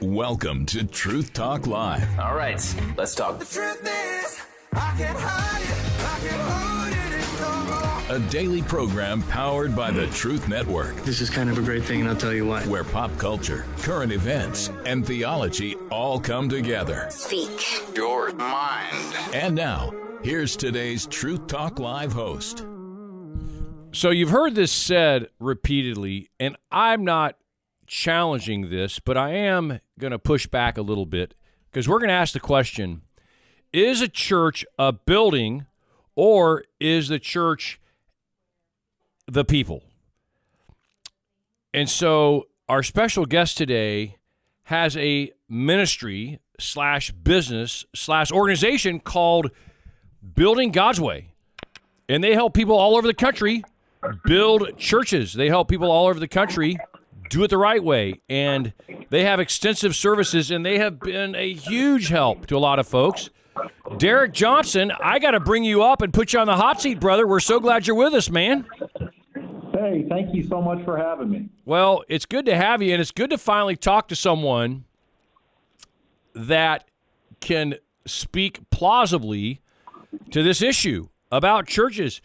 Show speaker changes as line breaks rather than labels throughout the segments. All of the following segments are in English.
Welcome to Truth Talk Live.
All right, let's talk.
The truth is, I can't hide it. I can't hold it no more.
A daily program powered by the Truth Network,
This is kind of a great thing, and I'll tell you why.
where pop culture, current events, and theology all come together.
Speak
Your mind.
And now, here's today's Truth Talk Live host.
So you've heard this said repeatedly, and I'm not challenging this, but I am going to push back a little bit because we're going to ask the question, is a church a building or is the church the people? And so our special guest today has a ministry / business / organization called Building God's Way. And they help people all over the country build churches. They help people all over the country do it the right way. And they have extensive services, and they have been a huge help to a lot of folks. Derek Johnson, I got to bring you up and put you on the hot seat, brother. We're so glad you're with us, man.
Hey, thank you so much for having me.
Well, it's good to have you, and it's good to finally talk to someone that can speak plausibly to this issue about churches.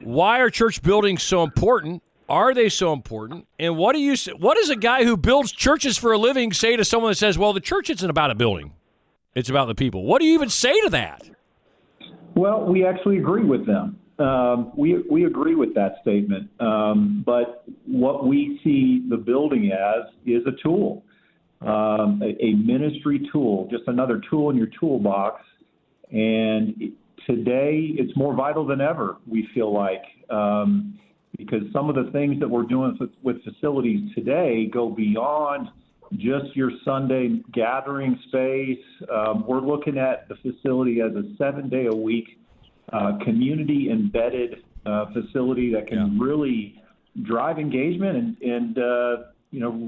Why are church buildings so important? Are they so important? And what does a guy who builds churches for a living say to someone that says, well, the church isn't about a building, it's about the people? What do you even say to that?
Well, we actually agree with them. We agree with that statement. But what we see the building as is a tool, a ministry tool, just another tool in your toolbox. And today it's more vital than ever, we feel like, because some of the things that we're doing with facilities today go beyond just your Sunday gathering space. We're looking at the facility as a 7-day-a-week community-embedded facility that can really drive engagement and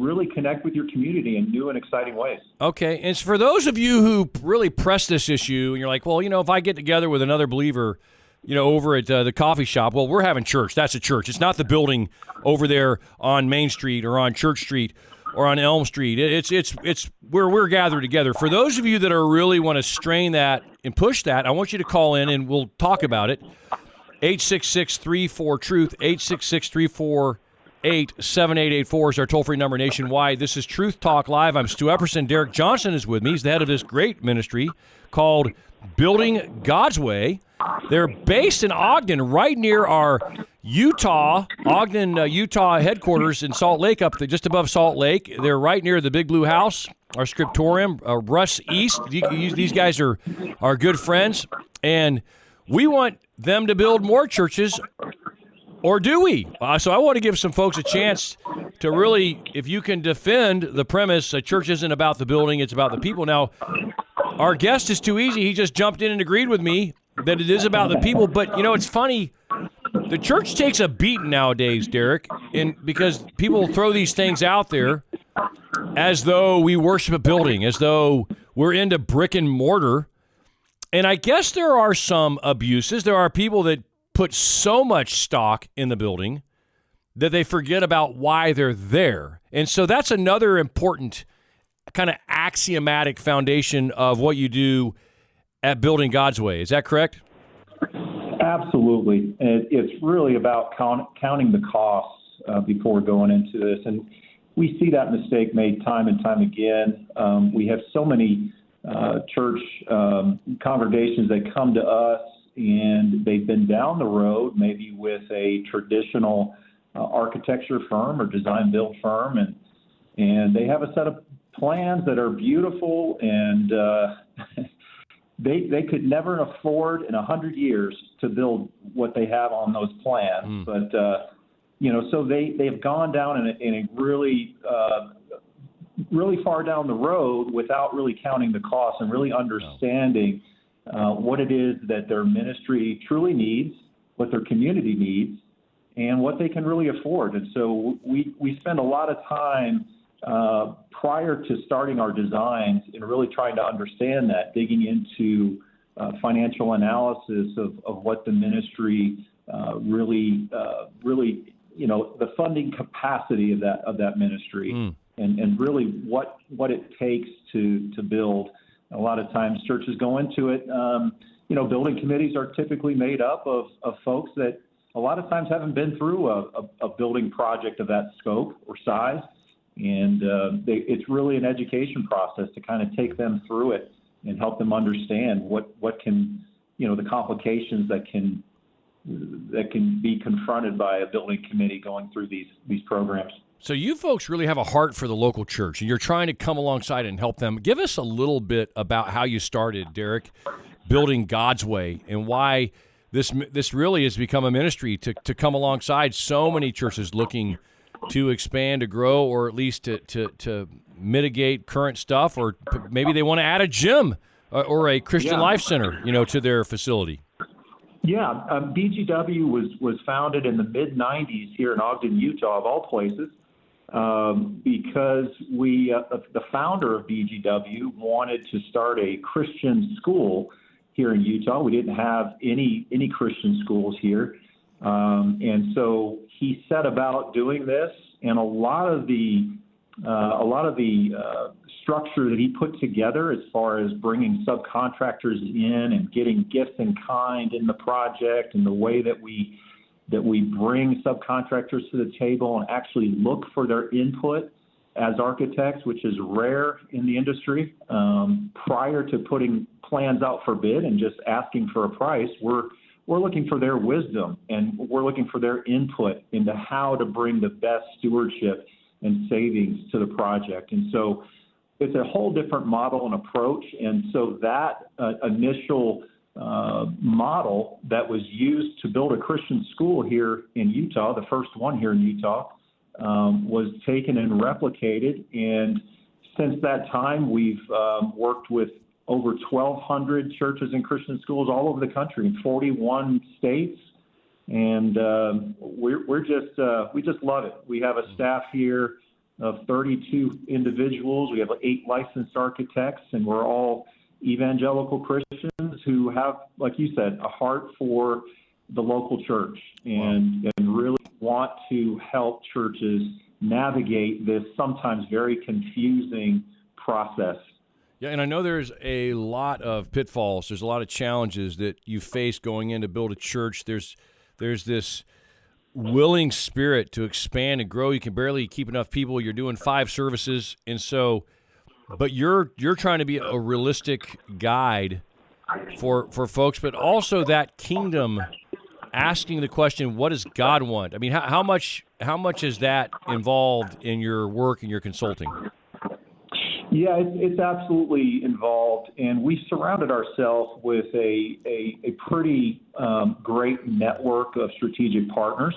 really connect with your community in new and exciting ways.
Okay, and for those of you who really press this issue, and you're like, well, if I get together with another believer, over at the coffee shop, well, we're having church. That's a church. It's not the building over there on Main Street or on Church Street or on Elm Street. It's where we're gathered together. For those of you that are really want to strain that and push that, I want you to call in and we'll talk about it. 866-34-TRUTH, 866-348-7884 is our toll-free number nationwide. This is Truth Talk Live. I'm Stu Epperson. Derek Johnson is with me. He's the head of this great ministry called Building God's Way. They're based in Ogden, right near our Utah headquarters in Salt Lake, just above Salt Lake. They're right near the Big Blue House, our scriptorium, Russ East. These guys are good friends, and we want them to build more churches, or do we? So I want to give some folks a chance to really, if you can defend the premise, a church isn't about the building, it's about the people. Now, our guest is too easy. He just jumped in and agreed with me that it is about the people. But, it's funny. The church takes a beating nowadays, Derek, because people throw these things out there as though we worship a building, as though we're into brick and mortar. And I guess there are some abuses. There are people that put so much stock in the building that they forget about why they're there. And so that's another important kind of axiomatic foundation of what you do at Building God's Way. Is that correct?
Absolutely. It's really about counting the costs before going into this. And we see that mistake made time and time again. We have so many church congregations that come to us, and they've been down the road maybe with a traditional architecture firm or design build firm, and they have a set of plans that are beautiful, and they could never afford in 100 years to build what they have on those plans. But so they've gone down in a really far down the road without really counting the costs and really understanding what it is that their ministry truly needs, what their community needs, and what they can really afford. And so we spend a lot of time prior to starting our designs in really trying to understand that, digging into financial analysis of what the ministry really, the funding capacity of that ministry. and really what it takes to build. A lot of times churches go into it. Building committees are typically made up of folks that a lot of times haven't been through a building project of that scope or size. And it's really an education process to kind of take them through it and help them understand what can, the complications that can be confronted by a building committee going through these programs.
So you folks really have a heart for the local church, and you're trying to come alongside and help them. Give us a little bit about how you started, Derek, Building God's Way, and why this really has become a ministry to come alongside so many churches looking to expand, to grow, or at least to mitigate current stuff, or maybe they want to add a gym or a Christian Life Center, to their facility.
Yeah, BGW was founded in the mid-'90s here in Ogden, Utah, of all places, because the founder of BGW wanted to start a Christian school here in Utah. We didn't have any Christian schools here, and so he set about doing this. And a lot of the structure that he put together, as far as bringing subcontractors in and getting gifts in kind in the project, and the way that we bring subcontractors to the table and actually look for their input as architects, which is rare in the industry. Prior to putting plans out for bid and just asking for a price, we're looking for their wisdom, and we're looking for their input into how to bring the best stewardship and savings to the project. And so it's a whole different model and approach. And so that initial model that was used to build a Christian school here in Utah, the first one here in Utah, was taken and replicated. And since that time, we've worked with over 1,200 churches and Christian schools all over the country in 41 states. And we just love it. We have a staff here of 32 individuals. We have 8 licensed architects, and we're all evangelical Christians who have, like you said, a heart for the local church and really want to help churches navigate this sometimes very confusing process.
Yeah, and I know there's a lot of pitfalls. There's a lot of challenges that you face going in to build a church. There's this willing spirit to expand and grow. You can barely keep enough people. You're doing 5 services, and so, but you're trying to be a realistic guide for folks, but also that kingdom, asking the question, what does God want? I mean, how much is that involved in your work and your consulting?
Yeah, it's absolutely involved, and we surrounded ourselves with a pretty great network of strategic partners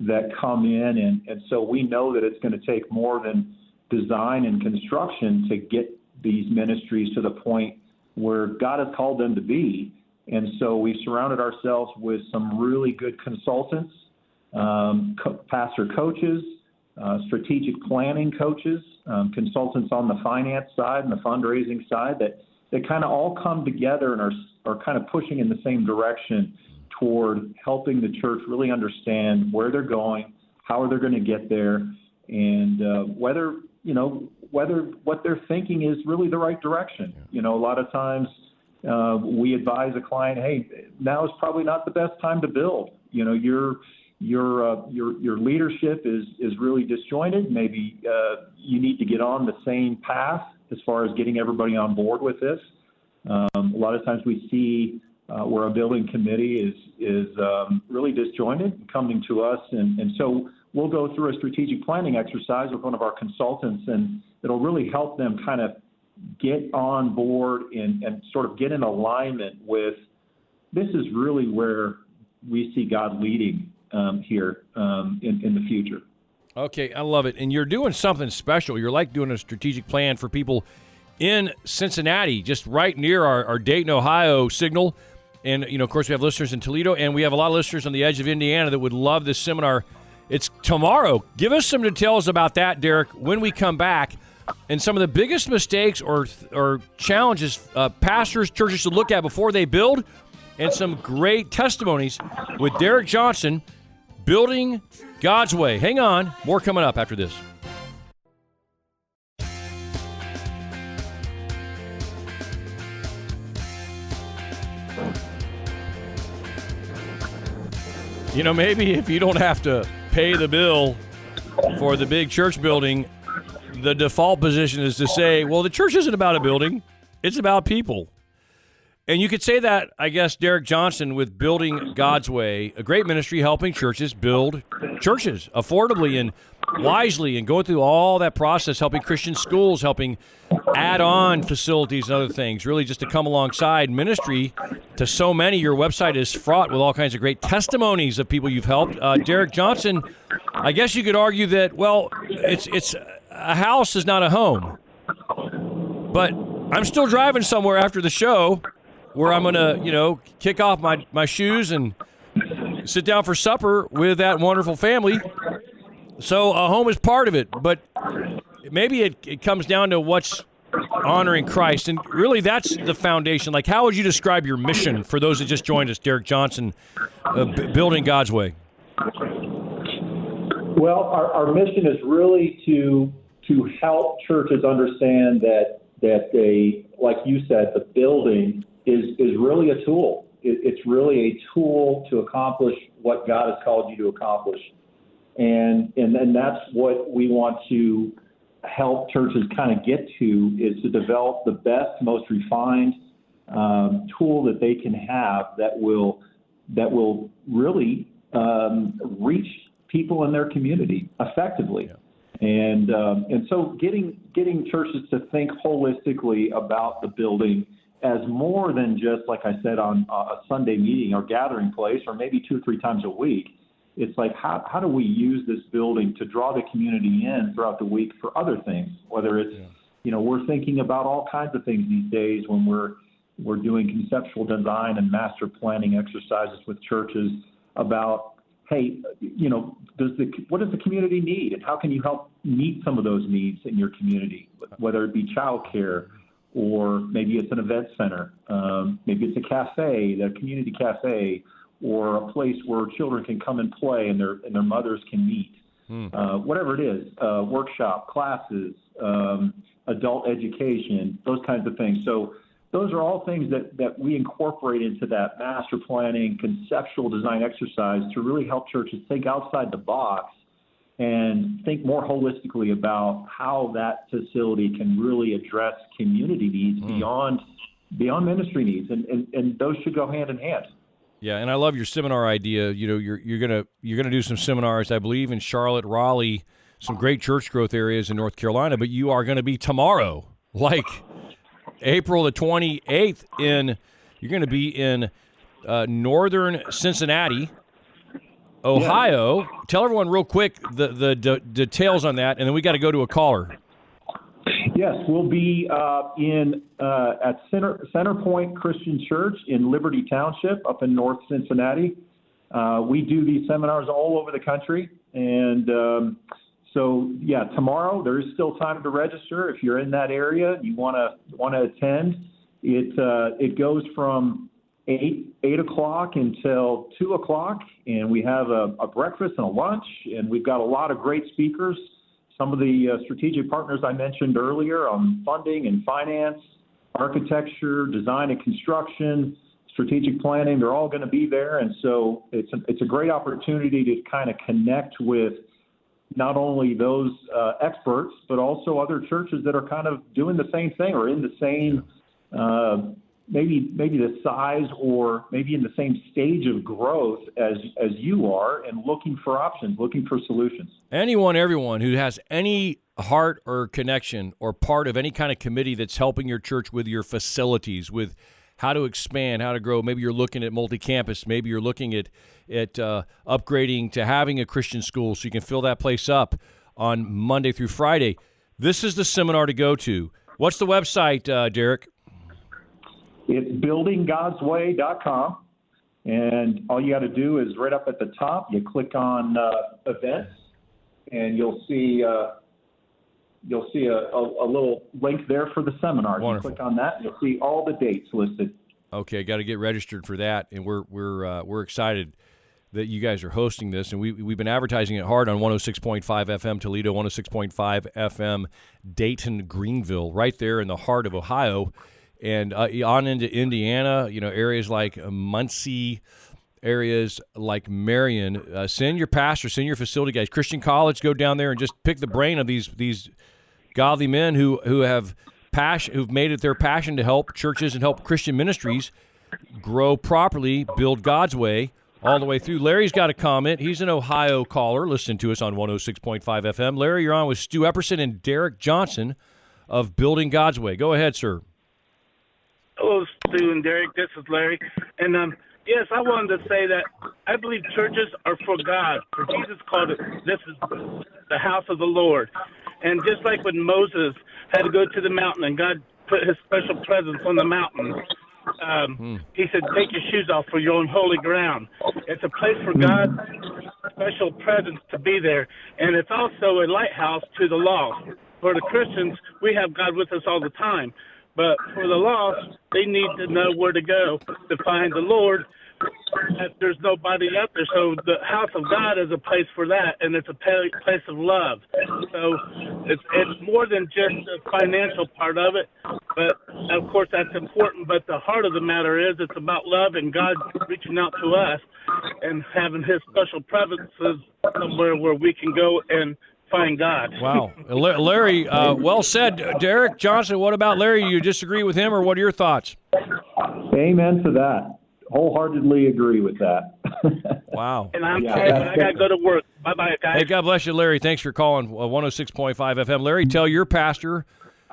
that come in, and so we know that it's going to take more than design and construction to get these ministries to the point where God has called them to be. And so we've surrounded ourselves with some really good consultants, pastor coaches, strategic planning coaches, consultants on the finance side and the fundraising side that kind of all come together and are kind of pushing in the same direction toward helping the church really understand where they're going, how they're going to get there, and whether what they're thinking is really the right direction. A lot of times we advise a client, hey, now is probably not the best time to build. Your leadership is really disjointed. Maybe you need to get on the same path as far as getting everybody on board with this. A lot of times we see where a building committee is really disjointed coming to us, and so we'll go through a strategic planning exercise with one of our consultants, and it'll really help them kind of get on board and sort of get in alignment with, this is really where we see God leading here in the future.
Okay, I love it. And you're doing something special. You're like doing a strategic plan for people in Cincinnati, just right near our Dayton, Ohio signal. And, of course, we have listeners in Toledo, and we have a lot of listeners on the edge of Indiana that would love this seminar. It's tomorrow. Give us some details about that, Derek, when we come back, and some of the biggest mistakes or challenges pastors, churches should look at before they build, and some great testimonies with Derek Johnson, Building God's Way. Hang on. More coming up after this. Maybe if you don't have to pay the bill for the big church building, the default position is to say, well, the church isn't about a building. It's about people. And you could say that, I guess, Derek Johnson with Building God's Way, a great ministry helping churches build churches affordably and wisely and going through all that process, helping Christian schools, helping add on facilities and other things, really just to come alongside ministry to so many. Your website is fraught with all kinds of great testimonies of people you've helped. Derek Johnson, I guess you could argue that, well, it's a house is not a home. But I'm still driving somewhere after the show where I'm going to, kick off my shoes and sit down for supper with that wonderful family. So a home is part of it, but maybe it comes down to what's honoring Christ. And really that's the foundation. Like, how would you describe your mission for those that just joined us, Derek Johnson, Building God's Way?
Well, our mission is really to help churches understand that they, like you said, the building is really a tool. It's really a tool to accomplish what God has called you to accomplish. And that's what we want to help churches kind of get to, is to develop the best, most refined tool that they can have that will really reach people in their community effectively. Yeah. And so getting churches to think holistically about the building as more than just, like I said, on a Sunday meeting or gathering place, or maybe 2 or 3 times a week. It's like, how do we use this building to draw the community in throughout the week for other things? Whether it's, we're thinking about all kinds of things these days when we're doing conceptual design and master planning exercises with churches about, hey, what does the community need, and how can you help meet some of those needs in your community? Whether it be childcare, or maybe it's an event center, maybe it's a cafe, the community cafe, or a place where children can come and play and their mothers can meet. Whatever it is, workshop, classes, adult education, those kinds of things. So those are all things that we incorporate into that master planning, conceptual design exercise to really help churches think outside the box and think more holistically about how that facility can really address community needs beyond ministry needs, and those should go hand in hand.
Yeah, and I love your seminar idea. You're gonna do some seminars, I believe, in Charlotte, Raleigh, some great church growth areas in North Carolina. But you are going to be tomorrow, like April the 28th, you're going to be in northern Cincinnati, Ohio. Yeah. Tell everyone real quick the details on that, and then we got to go to a caller.
Yes, we'll be at Centerpoint Christian Church in Liberty Township up in North Cincinnati. We do these seminars all over the country, and tomorrow there is still time to register if you're in that area. You want to attend. It goes from 8 o'clock until 2 o'clock, and we have a breakfast and a lunch, and we've got a lot of great speakers. Some of the strategic partners I mentioned earlier on funding and finance, architecture, design and construction, strategic planning, they're all going to be there. And so it's a great opportunity to kind of connect with not only those experts, but also other churches that are kind of doing the same thing or in the same maybe the size or maybe in the same stage of growth as you are, and looking for options, looking for solutions.
Everyone who has any heart or connection or part of any kind of committee that's helping your church with your facilities, with how to expand, how to grow. Maybe you're looking at multi-campus. Maybe you're looking at upgrading to having a Christian school so you can fill that place up on Monday through Friday. This is the seminar to go to. What's the website, Derek?
It's buildinggodsway.com, and all you got to do is right up at the top, you click on events, and you'll see a little link there for the seminar.
Wonderful.
You click on that, and you'll see all the dates listed.
Okay, got to get registered for that, and we're excited that you guys are hosting this, and we've been advertising it hard on 106.5 FM Toledo, 106.5 FM Dayton, Greenville, right there in the heart of Ohio. And on into Indiana, areas like Muncie, areas like Marion, send your pastor, send your facility guys. Christian College, go down there and just pick the brain of these godly men who have who've made it their passion to help churches and help Christian ministries grow properly, build God's way all the way through. Larry's got a comment. He's an Ohio caller listening to us on 106.5 FM. Larry, you're on with Stu Epperson and Derek Johnson of Building God's Way. Go ahead, sir.
Hello, Stu and Derek. This is Larry. And yes, I wanted to say that I believe churches are for God. For Jesus called it, this is the house of the Lord. And just like when Moses had to go to the mountain and God put his special presence on the mountain, he said, take your shoes off for your own holy ground. It's a place for God's special presence to be there. And it's also a lighthouse to the lost. For the Christians, we have God with us all the time. But for the lost, they need to know where to go to find the Lord. There's nobody out there. So the house of God is a place for that, and it's a place of love. So it's more than just the financial part of it, but of course that's important. But the heart of the matter is it's about love and God reaching out to us and having his special presences somewhere where we can go and find God.
Wow. Larry, well said. Derek Johnson, what about Larry? You disagree with him, or what are your thoughts?
Amen to that. Wholeheartedly agree with that.
Wow.
And I got to go to work. Bye-bye, guys.
Hey, God bless you, Larry. Thanks for calling 106.5 FM. Larry, tell your pastor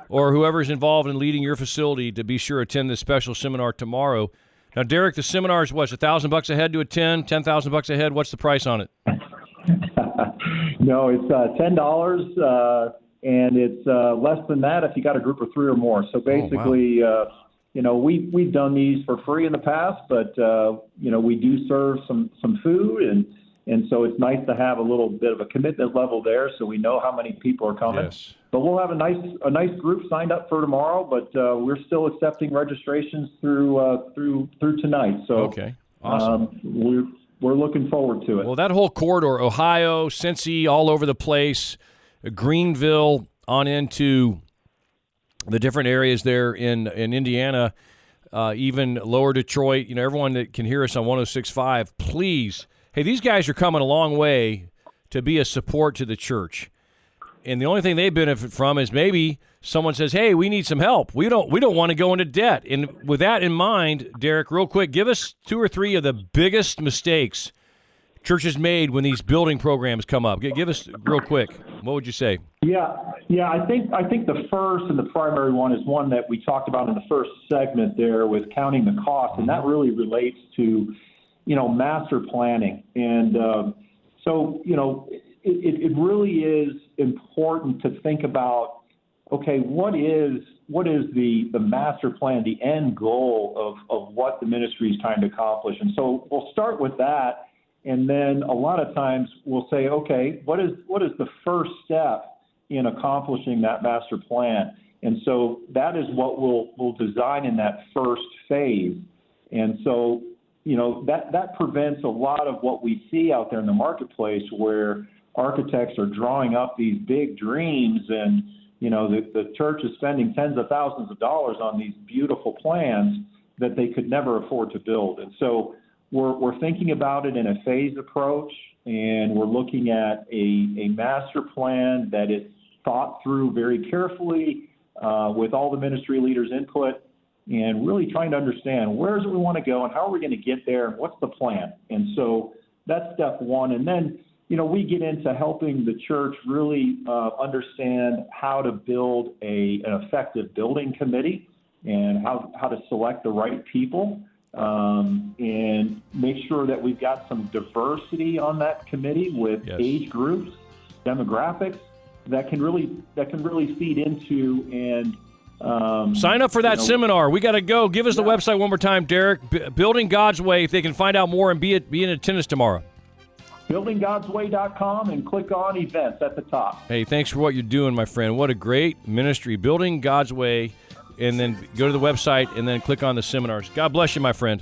or whoever's involved in leading your facility to be sure to attend this special seminar tomorrow. Now, Derek, the seminar is what's $1,000 a head to attend, $10,000 a head? What's the price on it?
No, it's $10, and it's less than that if you got a group of 3 or more. So basically, we've done these for free in the past, but we do serve some food, and so it's nice to have a little bit of a commitment level there, so we know how many people are coming.
Yes.
But we'll have a nice group signed up for tomorrow, but we're still accepting registrations through tonight. So
okay, awesome.
We're looking forward to it.
Well, that whole corridor, Ohio, Cincy, all over the place, Greenville on into the different areas there in Indiana, even lower Detroit, everyone that can hear us on 106.5, please. Hey, these guys are coming a long way to be a support to the church. And the only thing they benefit from is maybe someone says, hey, we need some help. We don't want to go into debt. And with that in mind, Derek, real quick, give us 2 or 3 of the biggest mistakes churches made when these building programs come up. Give us real quick. What would you say? Yeah.
I think the first and the primary one is one that we talked about in the first segment there with counting the cost, and that really relates to, master planning. And it really is important to think about, okay, what is the master plan, the end goal of what the ministry is trying to accomplish? And so we'll start with that. And then a lot of times we'll say, okay, what is the first step in accomplishing that master plan? And so that is what we'll design in that first phase. And so, that prevents a lot of what we see out there in the marketplace where architects are drawing up these big dreams and, the church is spending tens of thousands of dollars on these beautiful plans that they could never afford to build. And so we're thinking about it in a phased approach, and we're looking at a master plan that is thought through very carefully with all the ministry leaders' input, and really trying to understand where is it we want to go and how are we going to get there and what's the plan. And so that's step one. And then, we get into helping the church really understand how to build an effective building committee and how to select the right people. And make sure that we've got some diversity on that committee with age groups, demographics that can really feed into and
sign up for that seminar. We got to go. Give us the website one more time, Derek. Building God's Way. If they can find out more and be in attendance tomorrow.
BuildingGodsWay.com and click on events at the top.
Hey, thanks for what you're doing, my friend. What a great ministry. Building God's Way. And then go to the website and then click on the seminars. God bless you, my friend.